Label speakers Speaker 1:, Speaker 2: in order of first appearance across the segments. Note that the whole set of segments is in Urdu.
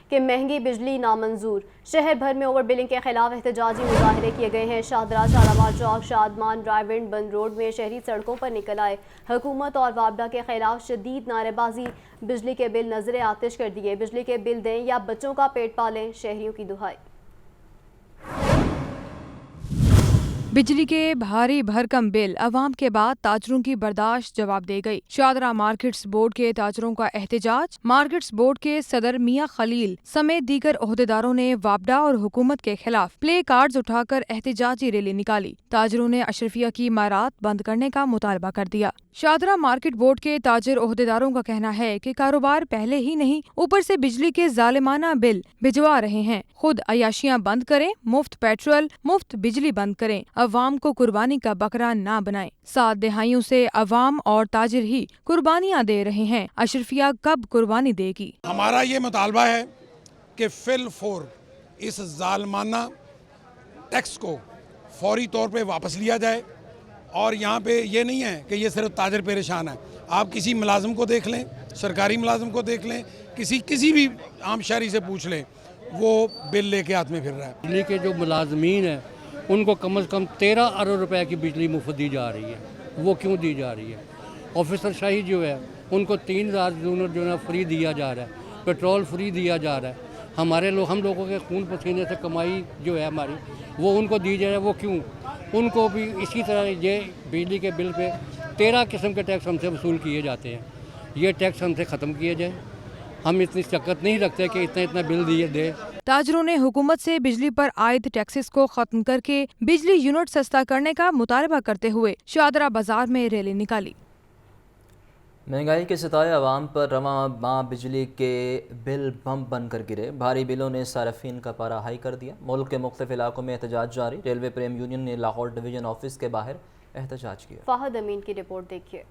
Speaker 1: کہ مہنگی بجلی نامنظور۔ شہر بھر میں اوور بلنگ کے خلاف احتجاجی مظاہرے کیے گئے ہیں۔ شاہدرہ، شالامار چوک، شادمان، ڈرائیونڈ بند روڈ میں شہری سڑکوں پر نکل آئے۔ حکومت اور وابڈا کے خلاف شدید نعرے بازی۔ بجلی کے بل نظر آتش کر دیے۔ بجلی کے بل دیں یا بچوں کا پیٹ پالیں، شہریوں کی دہائی۔
Speaker 2: بجلی کے بھاری بھرکم بل عوام کے بعد تاجروں کی برداشت جواب دے گئی۔ شاہدرہ مارکیٹس بورڈ کے تاجروں کا احتجاج۔ مارکیٹس بورڈ کے صدر میاں خلیل سمیت دیگر عہدیداروں نے وابڈا اور حکومت کے خلاف پلے کارڈز اٹھا کر احتجاجی ریلی نکالی۔ تاجروں نے اشرفیہ کی عمارات بند کرنے کا مطالبہ کر دیا۔ شاہدرہ مارکیٹ بورڈ کے تاجر عہدیداروں کا کہنا ہے کہ کاروبار پہلے ہی نہیں، اوپر سے بجلی کے ظالمانہ بل بھجوا رہے ہیں۔ خود عیاشیاں بند کریں، مفت پیٹرول، مفت بجلی بند کریں، عوام کو قربانی کا بکرا نہ بنائیں۔ 7 دہائیوں سے عوام اور تاجر ہی قربانیاں دے رہے ہیں، اشرفیہ کب قربانی دے گی؟
Speaker 3: ہمارا یہ مطالبہ ہے کہ فی الفور اس ظالمانہ ٹیکس کو فوری طور پہ واپس لیا جائے، اور یہاں پہ یہ نہیں ہے کہ یہ صرف تاجر پریشان ہے۔ آپ کسی ملازم کو دیکھ لیں، سرکاری ملازم کو دیکھ لیں، کسی بھی عام شہری سے پوچھ لیں، وہ بل لے کے ہاتھ میں پھر رہا ہے۔
Speaker 4: بجلی کے جو ملازمین ہیں ان کو کم از کم 13 ارب روپے کی بجلی مفت دی جا رہی ہے۔ وہ کیوں دی جا رہی ہے؟ آفیسر شاہی جو ہے ان کو 3000 یونٹ جو ہے فری دیا جا رہا ہے، پیٹرول فری دیا جا رہا ہے۔ ہم لوگوں کے خون پسینے سے کمائی جو ہے ہماری، وہ ان کو دی جا رہا ہے۔ وہ کیوں؟ ان کو بھی اسی طرح یہ بجلی کے بل پہ 13 قسم کے ٹیکس ہم سے وصول کیے جاتے ہیں۔ یہ ٹیکس ہم سے ختم کیے جائیں۔ ہم اتنی شکت نہیں رکھتے کہ اتنا بل دے۔
Speaker 2: تاجروں نے حکومت سے بجلی پر عائد ٹیکسز کو ختم کر کے بجلی یونٹ سستا کرنے کا مطالبہ کرتے ہوئے شاہدرہ بازار میں ریلی نکالی۔
Speaker 5: مہنگائی کے ستائے عوام پر رواں ماہ بجلی کے بل بم بن کر گرے۔ بھاری بلوں نے صارفین کا پارا ہائی کر دیا۔ ملک کے مختلف علاقوں میں احتجاج جاری۔ ریلوے پریم یونین نے لاہور ڈویژن آفس کے باہر احتجاج کیا۔
Speaker 1: فہد امین کی رپورٹ دیکھیے۔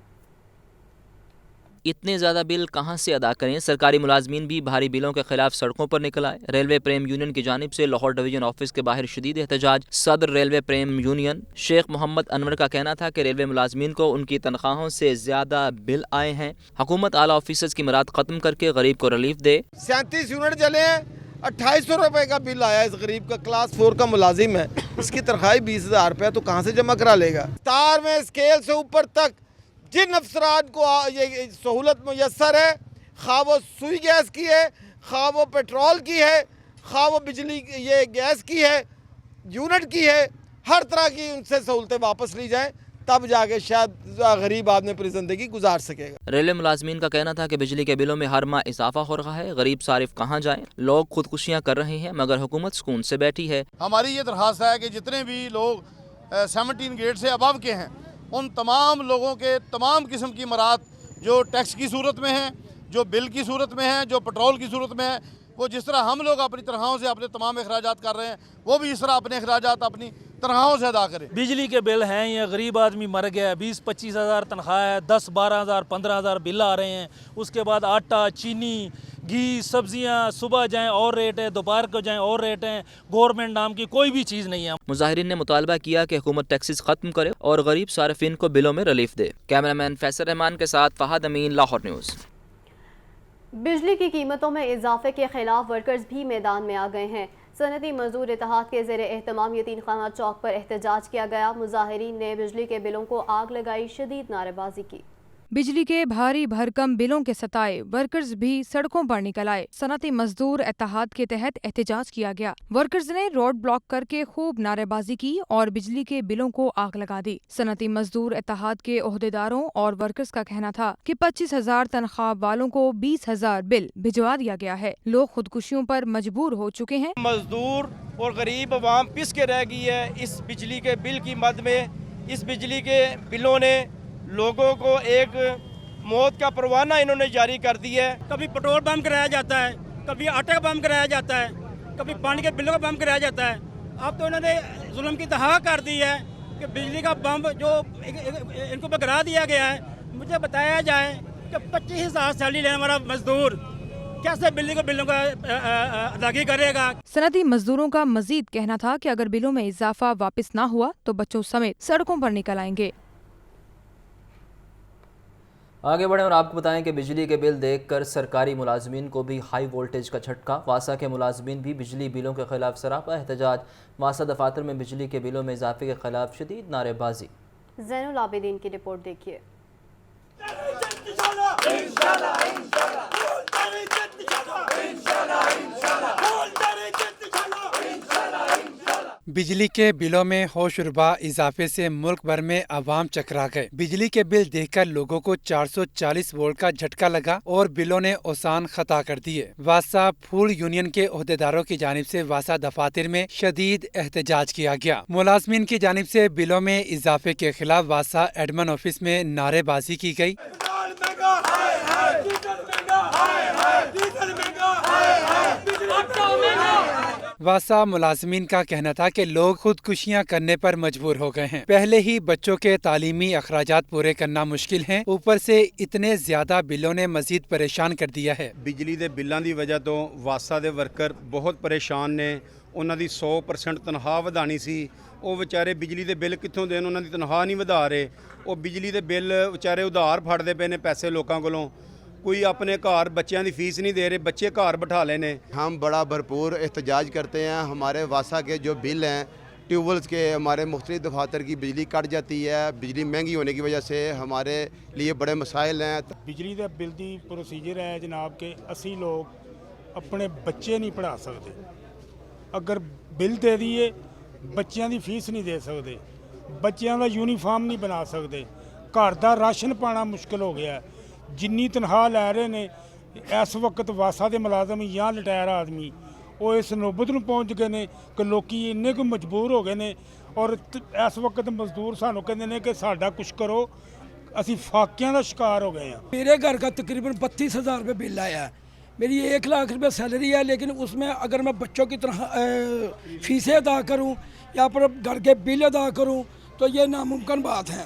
Speaker 6: اتنے زیادہ بل کہاں سے ادا کریں؟ سرکاری ملازمین بھی بھاری بلوں کے خلاف سڑکوں پر نکل آئے۔ ریلوے پریم یونین کی جانب سے لاہور ڈویژن آفس کے باہر شدید احتجاج۔ صدر ریلوے پریم یونین شیخ محمد انور کا کہنا تھا کہ ریلوے ملازمین کو ان کی تنخواہوں سے زیادہ بل آئے ہیں۔ حکومت اعلیٰ آفیسرز کی مراد ختم کر کے غریب کو ریلیف دے۔
Speaker 7: 37 یونٹ چلے ہیں، 2800 روپے کا بل آیا۔ اس غریب کا کلاس 4 کا ملازم ہے، اس کی تنخواہ 20,000 روپے تو کہاں سے جمع کرا لے گا؟ تار میں اسکیل سے اوپر تک جن افسران کو یہ سہولت میسر ہے، خواہ وہ سوئی گیس کی ہے، خواہ وہ پیٹرول کی ہے، خواہ وہ بجلی یہ گیس کی ہے، یونٹ کی ہے، ہر طرح کی ان سے سہولتیں واپس لی جائیں، تب جا کے شاید غریب آدمی اپنی زندگی گزار سکے گا۔
Speaker 6: ریلوے ملازمین کا کہنا تھا کہ بجلی کے بلوں میں ہر ماہ اضافہ ہو رہا ہے، غریب صارف کہاں جائیں؟ لوگ خودکشیاں کر رہے ہیں مگر حکومت سکون سے بیٹھی ہے۔
Speaker 8: ہماری یہ درخواست ہے کہ جتنے بھی لوگ 17 گریڈ سے ابو کے ہیں، ان تمام لوگوں کے تمام قسم کی مراد جو ٹیکس کی صورت میں ہیں، جو بل کی صورت میں ہیں، جو پیٹرول کی صورت میں ہیں، وہ جس طرح ہم لوگ اپنی تنخواہوں سے اپنے تمام اخراجات کر رہے ہیں، وہ بھی اس طرح اپنے اخراجات اپنی تنخواہوں سے ادا کریں۔
Speaker 9: بجلی کے بل ہیں، یہ غریب آدمی مر گیا ہے، 20-25 ہزار تنخواہ ہے، 10-12 ہزار 15 ہزار بل آ رہے ہیں۔ اس کے بعد آٹا، چینی، گھی، سبزیاں صبح جائیں اور ریٹ ہے، دوپہر کو جائیں اور ریٹ ہیں۔ گورنمنٹ نام کی کوئی بھی چیز نہیں ہے۔
Speaker 6: مظاہرین نے مطالبہ کیا کہ حکومت ٹیکسز ختم کرے اور غریب صارفین کو بلوں میں ریلیف دے۔ کیمرہ مین فیصل رحمان کے ساتھ فہد امین، لاہور نیوز۔
Speaker 1: بجلی کی قیمتوں میں اضافے کے خلاف ورکرز بھی میدان میں آ گئے ہیں۔ صنعتی مزدور اتحاد کے زیر اہتمام یتیم خانہ چوک پر احتجاج کیا گیا۔ مظاہرین نے بجلی کے بلوں کو آگ لگائی، شدید نعرے بازی کی۔
Speaker 2: بجلی کے بھاری بھرکم بلوں کے ستائے ورکرز بھی سڑکوں پر نکل آئے۔ صنعتی مزدور اتحاد کے تحت احتجاج کیا گیا۔ ورکرز نے روڈ بلاک کر کے خوب نعرے بازی کی اور بجلی کے بلوں کو آگ لگا دی۔ صنعتی مزدور اتحاد کے عہدیداروں اور ورکرز کا کہنا تھا کہ 25,000 تنخواہ والوں کو 20,000 بل بھجوا دیا گیا ہے۔ لوگ خودکشیوں پر مجبور ہو چکے ہیں۔
Speaker 10: مزدور اور غریب عوام پس کے رہ گئی ہے اس بجلی کے بل کی مد میں۔ اس بجلی کے بلوں نے لوگوں کو ایک موت کا پروانہ انہوں نے جاری کر دیا ہے۔
Speaker 9: کبھی پیٹرول پمپ کرایا جاتا ہے، کبھی آٹے کا پمپ کرایا جاتا ہے، کبھی پانی کے بلوں کا پمپ کرایا جاتا ہے۔ اب تو انہوں نے ظلم کی دہا کر دی ہے کہ بجلی کا پمپ جو ان کو گرا دیا گیا ہے۔ مجھے بتایا جائے کہ 25,000 سیلری لینے والا مزدور کیسے بجلی کے بلوں کا ادائیگی کرے گا؟
Speaker 2: صنعتی مزدوروں کا مزید کہنا تھا کہ اگر بلوں میں اضافہ واپس نہ ہوا تو بچوں سمیت سڑکوں پر نکل آئیں گے۔
Speaker 5: آگے بڑھیں اور آپ کو بتائیں کہ بجلی کے بل دیکھ کر سرکاری ملازمین کو بھی ہائی وولٹیج کا جھٹکا۔ واسا کے ملازمین بھی بجلی بلوں کے خلاف سراپا احتجاج۔ واسا دفاتر میں بجلی کے بلوں میں اضافے کے خلاف شدید نعرے بازی۔
Speaker 1: زین العابدین کی رپورٹ دیکھیے۔
Speaker 11: بجلی کے بلوں میں ہوش ربا اضافے سے ملک بھر میں عوام چکرا گئے۔ بجلی کے بل دیکھ کر لوگوں کو 440 وولٹ کا جھٹکا لگا اور بلوں نے اوسان خطا کر دیے۔ واسا پھول یونین کے عہدیداروں کی جانب سے واسا دفاتر میں شدید احتجاج کیا گیا۔ ملازمین کی جانب سے بلوں میں اضافے کے خلاف واسا ایڈمن آفس میں نعرے بازی کی گئی۔ واسا ملازمین کا کہنا تھا کہ لوگ خودکشیاں کرنے پر مجبور ہو گئے ہیں۔ پہلے ہی بچوں کے تعلیمی اخراجات پورے کرنا مشکل ہیں، اوپر سے اتنے زیادہ بلوں نے مزید پریشان کر دیا ہے۔
Speaker 12: بجلی دے بلاں دی وجہ تو واسا دے ورکر بہت پریشان نے۔ انہاں دی 100% تنخواہ ودانی سی، وہ بیچارے بجلی دے بل کتھوں دین، انہاں دی تنخواہ نہیں ودا رہے۔ وہ بجلی دے بل بیچارے ادھار پھڑدے پے نے پیسے لوکاں کولوں۔ کوئی اپنے گھر بچیاں دی فیس نہیں دے رہے، بچے گھر بٹھا لینے۔
Speaker 13: ہم بڑا بھرپور احتجاج کرتے ہیں۔ ہمارے واسا کے جو بل ہیں ٹیوب ویلز کے، ہمارے مختلف دفاتر کی بجلی کٹ جاتی ہے۔ بجلی مہنگی ہونے کی وجہ سے ہمارے لیے بڑے مسائل ہیں۔
Speaker 14: بجلی دے بل دی پروسیجر ہے جناب کہ اسی لوگ اپنے بچے نہیں پڑھا سکتے، اگر بل دے دیے بچیاں دی فیس نہیں دے سکتے، بچیاں دا یونیفارم نہیں بنا سکتے، گھر دا راشن پانا مشکل ہو گیا ہے۔ جنی تنخواہ لے رہے نے اس وقت واسا دے ملازم یا لٹائر آدمی وہ اس نوبت نو پہنچ گئے نے کہ لوکی اننے کو مجبور ہو گئے نے، اور اس وقت مزدور سانو کہندے نے کہ ساڈا کچھ کرو، اسی فاقیاں دا شکار ہو گئے ہیں۔
Speaker 15: میرے گھر کا تقریباً 32,000 روپے بل آیا ہے، میری 1 لاکھ روپے سیلری ہے، لیکن اس میں اگر میں بچوں کی فیسیں ادا کروں یا پر گھر کے بل ادا کروں تو یہ ناممکن بات ہے۔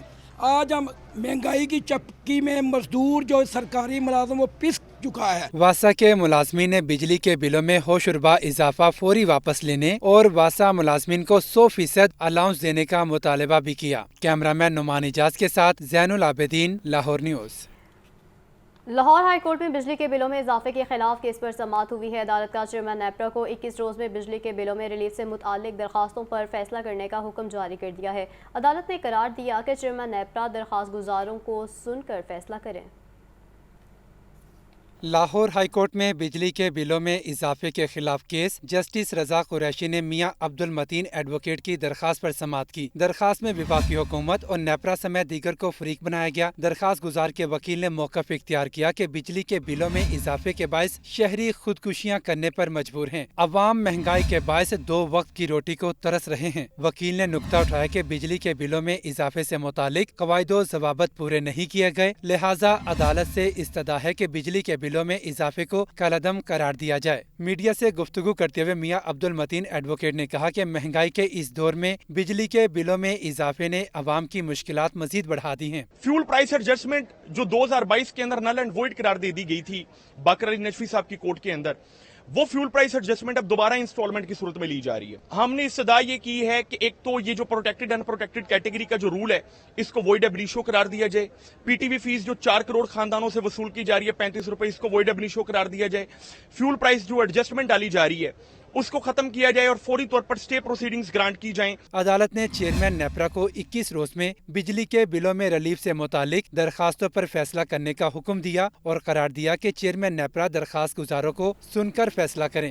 Speaker 15: آج ہم مہنگائی کی چپکی میں مزدور جو سرکاری ملازم وہ پس چکا ہے۔
Speaker 11: واسا کے ملازمین نے بجلی کے بلوں میں ہوش ربا اضافہ فوری واپس لینے اور واسا ملازمین کو 100% الاؤنس دینے کا مطالبہ بھی کیا۔ کیمرہ مین نعمان اجاز کے ساتھ Zain ul Abideen, Lahore news.
Speaker 1: Lahore high court میں بجلی کے بلوں میں اضافے کے خلاف کیس پر سماعت ہوئی ہے۔ عدالت کا چیئرمین نیپرا کو 21 روز میں بجلی کے بلوں میں ریلیف سے متعلق درخواستوں پر فیصلہ کرنے کا حکم جاری کر دیا ہے۔ عدالت نے قرار دیا کہ چیئرمین نیپرا درخواست گزاروں کو سن کر فیصلہ کریں۔
Speaker 11: لاہور ہائی کورٹ میں بجلی کے بلوں میں اضافے کے خلاف کیس، جسٹس رضا قریشی نے میاں عبد المتین ایڈوکیٹ کی درخواست پر سماعت کی۔ درخواست میں وفاقی حکومت اور نیپرا سمیت دیگر کو فریق بنایا گیا۔ درخواست گزار کے وکیل نے موقف اختیار کیا کہ بجلی کے بلوں میں اضافے کے باعث شہری خودکشیاں کرنے پر مجبور ہیں۔ عوام مہنگائی کے باعث 2 وقت کی روٹی کو ترس رہے ہیں۔ وکیل نے نکتہ اٹھایا کہ بجلی کے بلوں میں اضافے سے متعلق قواعد و ضوابط پورے نہیں کیے گئے، لہٰذا عدالت سے استدعا ہے کہ بجلی کے بلوں میں اضافے کو کالعدم قرار دیا جائے۔ میڈیا سے گفتگو کرتے ہوئے میاں عبد المتین ایڈوکیٹ نے کہا کہ مہنگائی کے اس دور میں بجلی کے بلوں میں اضافے نے عوام کی مشکلات مزید بڑھا دی ہیں۔
Speaker 16: فیول پرائس ایڈجسٹمنٹ جو 2022 کے اندر نل اینڈ وائڈ قرار دے دی گئی تھی باقر علی نجفی صاحب کی کورٹ کے اندر، وہ فیول پرائس ایڈجسٹمنٹ اب دوبارہ انسٹالمنٹ کی صورت میں لی جا رہی ہے۔ ہم نے استدعا یہ کی ہے کہ ایک تو یہ جو پروٹیکٹڈ ان پروٹیکٹڈ کیٹیگری کا جو رول ہے اس کو وائڈ اب انیشو قرار دیا جائے۔ پی ٹی وی فیس جو 4 کروڑ خاندانوں سے وصول کی جا رہی ہے 35 روپے، اس کو وائڈ اب انیشو قرار دیا جائے۔ فیول پرائس جو ایڈجسٹمنٹ ڈالی جا رہی ہے اس کو ختم کیا جائے اور فوری طور پر سٹے پروسیڈنگز گرانٹ کی جائیں۔
Speaker 11: عدالت نے چیئرمین نیپرا کو 21 روز میں بجلی کے بلوں میں ریلیف سے متعلق درخواستوں پر فیصلہ کرنے کا حکم دیا اور قرار دیا کہ چیئرمین نیپرا درخواست گزاروں کو سن کر فیصلہ کریں۔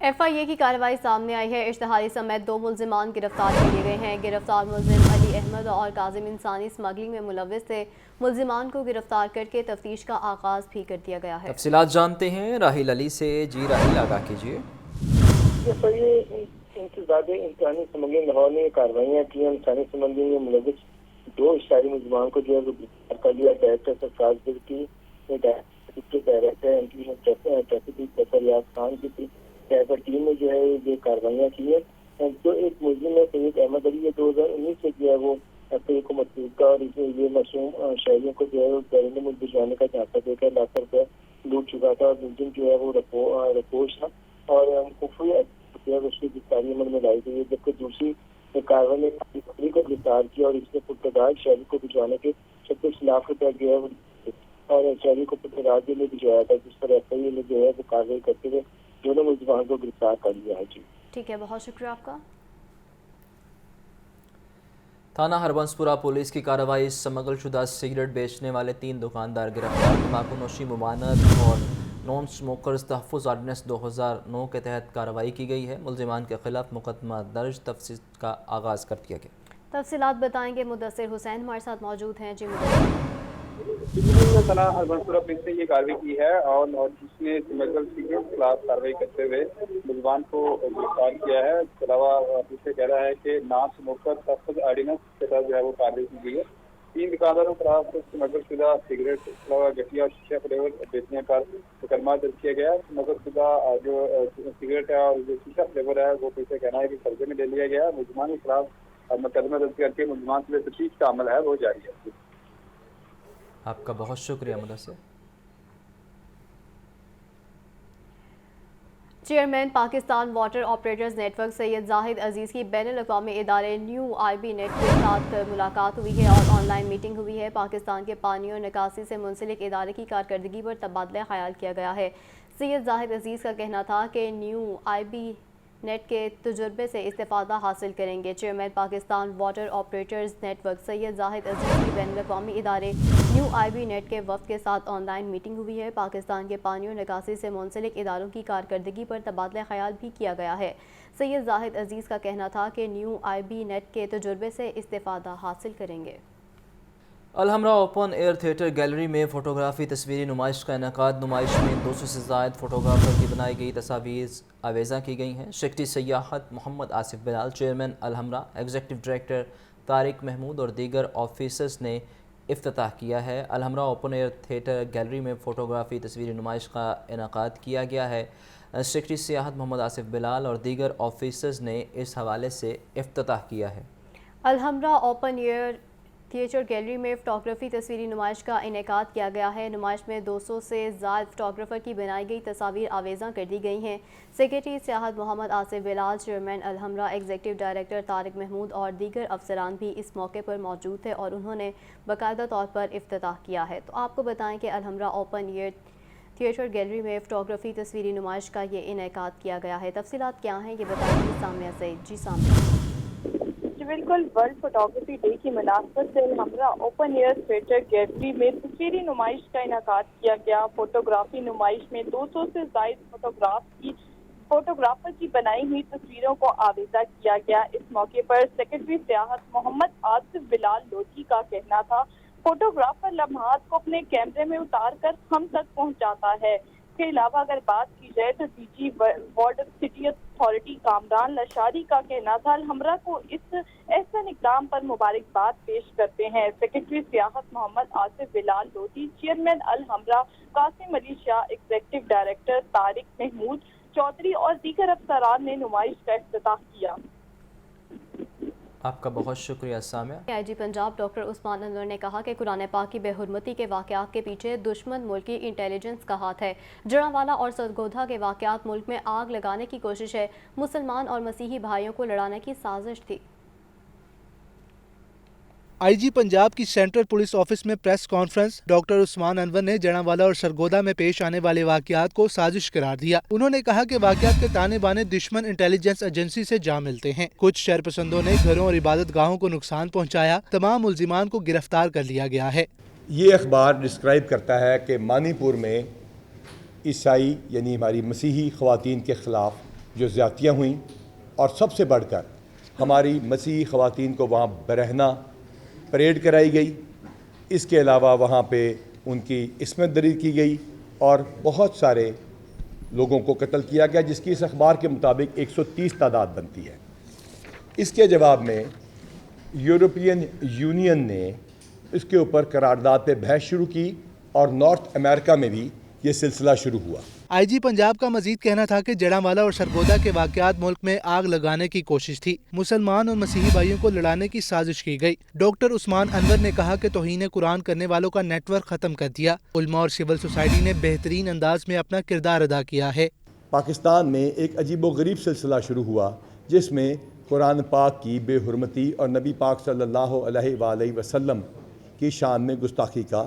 Speaker 1: ایف آئی اے کی کارروائی سامنے آئی ہے۔ اشتہاری سمیت 2 ملزمان گرفتار کر لیے گئے ہیں۔ گرفتار ملزم علی احمد اور کاظم انسانی اسمگلنگ میں ملوث تھے۔ ملزمان کو گرفتار کر کے تفتیش کا آغاز بھی کر دیا گیا ہے۔
Speaker 5: تفصیلات جانتے ہیں راحیل علی سے۔ جی راحیل، آگاہ کیجیے۔
Speaker 17: انتظامیہ انسانی اسمگلنگ لاہور نے کارروائیاں کی ہیں۔ انسانی اسمگلنگ میں ملوث 2 اشتہاری ملزمان کو جو ہے گرفتار کر لیا۔ ڈائریکٹر سرفراز بل کی ڈائریکٹر ریاض خان کی ڈرائیور ٹیم نے جو ہے یہ کارروائیاں کی ہیں۔ جو ایک ملزم ہے سید احمد علی، 2019 سے جو ہے وہ ایف آئی اے کو مسئول کا اور یہ معصوم شہریوں کو جو ہے بیرون ملک بھجوانے کا جھانسا دے کر لاکھ روپے لوٹ چکا تھا، اور ملزم جو ہے وہ رپوش تھا اور خفیہ اس کی گرفتاری عمل میں لائی گئی ہے، جبکہ دوسری کارروائی نے کو گرفتار کیا اور اس نے پرتگال شہری کو بھجوانے کے شدید خلاف جو ہے اور شہری کو پتراجی میں بھی جو ہے جس پر ایف آئی اے نے جو ہے وہ کارروائی کرتے ہوئے دونوں ملزمان کو گرفتار کر لیا ہے. جی
Speaker 1: ٹھیک ہے، بہت شکریہ آپ کا.
Speaker 5: تھانہ ہربنس پورہ پولیس کی کارروائی سمگل شدہ سگریٹ بیچنے والے 3 دکاندار گرفتار. تمباکو نوشی ممانعت اور نان سموکرز تحفظ آرڈیننس 2009 کے تحت کارروائی کی گئی ہے. ملزمان کے خلاف مقدمہ درج، تفتیش کا آغاز کر دیا گیا.
Speaker 1: تفصیلات بتائیں گے مدثر حسین ہمارے ساتھ موجود ہیں. جی مدثر.
Speaker 18: تھانہ ہربنس پورہ پولیس نے یہ کارروائی کی ہے اور اس نے سمگل سگریٹ کے خلاف کارروائی کرتے ہوئے ملزمان کو گرفتار کیا ہے. اس کے علاوہ پولیس سے کہہ رہا ہے کہ نان سموکر تحفظ آرڈیننس کے تحت جو ہے وہ کارروائی کی گئی ہے. 3 دکانداروں کے خلاف سمگل شدہ سگریٹ کے علاوہ گٹھیا اور شیشہ فلیور بیچنے پر مقدمہ درج کیا گیا ہے. سمگل شدہ جو سگریٹ ہے اور جو شیشہ فلیور ہے وہ پولیس سے کہنا ہے کہ قبضے میں لے لیا گیا ہے. ملزمان کے خلاف مقدمہ درج کر کے ملزمان سے تفتیش کا عمل ہے وہ جاری ہے.
Speaker 5: آپ کا بہت شکریہ Mudassar.
Speaker 1: Chairman Pakistan water operators network Syed Zahid Aziz کی بین الاقوامی ادارے نیو آئی بی نیٹ کے ساتھ ملاقات ہوئی ہے اور آن لائن میٹنگ ہوئی ہے. پاکستان کے پانی اور نکاسی سے منسلک ادارے کی کارکردگی پر تبادلہ خیال کیا گیا ہے. سید زاہد عزیز کا کہنا تھا کہ نیو آئی بی نیٹ کے تجربے سے استفادہ حاصل کریں گے. Chairman Pakistan water operators network Syed Zahid Aziz کی بین الاقوامی ادارے نیو آئی بی نیٹ کے وفد کے ساتھ آن لائن میٹنگ ہوئی ہے. پاکستان کے پانی اور نکاسی سے منسلک اداروں کی کارکردگی پر تبادلہ خیال بھی کیا گیا ہے. سید زاہد عزیز کا کہنا تھا کہ نیو آئی بی نیٹ کے تجربے سے استفادہ حاصل کریں گے.
Speaker 5: Alhamra open air theatre gallery میں فوٹوگرافی تصویری نمائش کا انعقاد. نمائش میں 200 سے زائد فوٹوگرافر کی بنائی گئی تصاویر آویزاں کی گئی ہیں. سیکرٹری سیاحت Muhammad Asif Bilal, chairman Alhamra, executive director Tariq Mahmood اور دیگر آفیسرز نے افتتاح کیا ہے. Alhamra open air theatre gallery میں فوٹوگرافی تصویری نمائش کا انعقاد کیا گیا ہے. سیکرٹری سیاحت محمد آصف بلال اور دیگر آفیسرز نے اس حوالے سے افتتاح کیا ہے.
Speaker 1: Alhamra open air theatre gallery میں فوٹوگرافی تصویری نمائش کا انعقاد کیا گیا ہے. نمائش میں 200 سے زائد فوٹوگرافر کی بنائی گئی تصاویر آویزاں کر دی گئی ہیں. سیکرٹری سیاحت Muhammad Asif Bilal, chairman Alhamra, executive director Tariq Mahmood اور دیگر افسران بھی اس موقع پر موجود تھے اور انہوں نے باقاعدہ طور پر افتتاح کیا ہے. تو آپ کو بتائیں کہ Alhamra open air theatre gallery میں فوٹوگرافی تصویری نمائش کا یہ انعقاد کیا گیا ہے. تفصیلات کیا ہیں یہ بتائیں گے سامعہ سعید. جی سامعہ.
Speaker 19: بالکل، ورلڈ فوٹوگرافی ڈے کی مناسبت سے Alhamra open air theatre gallery میں تصویری نمائش کا انعقاد کیا گیا. فوٹوگرافی نمائش میں 200 سے زائد فوٹوگرافر کی بنائی ہوئی تصویروں کو آویزہ کیا گیا. اس موقع پر سیکرٹری سیاحت محمد آصف بلال لودھی کا کہنا تھا، فوٹوگرافر لمحات کو اپنے کیمرے میں اتار کر ہم تک پہنچاتا ہے. اس کے علاوہ اگر بات کی جائے تو D G walled city authority Kamran Lashari کا کہنا تھا الحمرہ کو اس احسن اقدام پر مبارکباد پیش کرتے ہیں. سیکرٹری سیاحت محمد آصف بلال Lodhi, chairman Alhamra Qasim Ali Shah, executive director Tariq Mahmood Chaudhry اور دیگر افسران نے نمائش کا افتتاح کیا.
Speaker 5: آپ کا بہت شکریہ سامعہ.
Speaker 1: آئی جی پنجاب ڈاکٹر عثمان انور نے کہا کہ قرآن پاک کی بے حرمتی کے واقعات کے پیچھے دشمن ملک کی انٹیلیجنس کا ہاتھ ہے. جڑاوالا اور سرگودھا کے واقعات ملک میں آگ لگانے کی کوشش ہے. مسلمان اور مسیحی بھائیوں کو لڑانے کی سازش تھی.
Speaker 20: آئی جی پنجاب کی سینٹرل پولیس آفس میں پریس کانفرنس. ڈاکٹر عثمان انور نے جڑاوالا اور سرگودھا میں پیش آنے والے واقعات کو سازش قرار دیا. انہوں نے کہا کہ واقعات کے تانے بانے دشمن انٹیلیجنس ایجنسی سے جا ملتے ہیں. کچھ شر پسندوں نے گھروں اور عبادت گاہوں کو نقصان پہنچایا. تمام ملزمان کو گرفتار کر لیا گیا ہے.
Speaker 21: یہ اخبار ڈسکرائب کرتا ہے کہ مانی پور میں عیسائی یعنی ہماری مسیحی خواتین کے خلاف جو زیادتیاں ہوئیں اور سب سے بڑھ کر ہماری مسیحی خواتین کو وہاں برہنہ پریڈ کرائی گئی. اس کے علاوہ وہاں پہ ان کی عصمت دری کی گئی اور بہت سارے لوگوں کو قتل کیا گیا، جس کی اس اخبار کے مطابق 130 تعداد بنتی ہے. اس کے جواب میں یورپین یونین نے اس کے اوپر قرارداد پہ بحث شروع کی اور نارتھ امریکہ میں بھی یہ سلسلہ شروع ہوا.
Speaker 20: آئی جی پنجاب کا مزید کہنا تھا کہ جڑاوالا اور سرگودھا کے واقعات ملک میں آگ لگانے کی کوشش تھی. مسلمان اور مسیحی بھائیوں کو لڑانے کی سازش کی گئی. ڈاکٹر عثمان انور نے کہا کہ توہین قرآن کرنے والوں کا نیٹ ورک ختم کر دیا. علماء اور سول سوسائٹی نے بہترین انداز میں اپنا کردار ادا کیا ہے.
Speaker 21: پاکستان میں ایک عجیب و غریب سلسلہ شروع ہوا جس میں قرآن پاک کی بے حرمتی اور نبی پاک صلی اللہ علیہ وآلہ وسلم کی شان میں گستاخی کا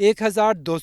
Speaker 11: 1200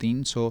Speaker 3: 300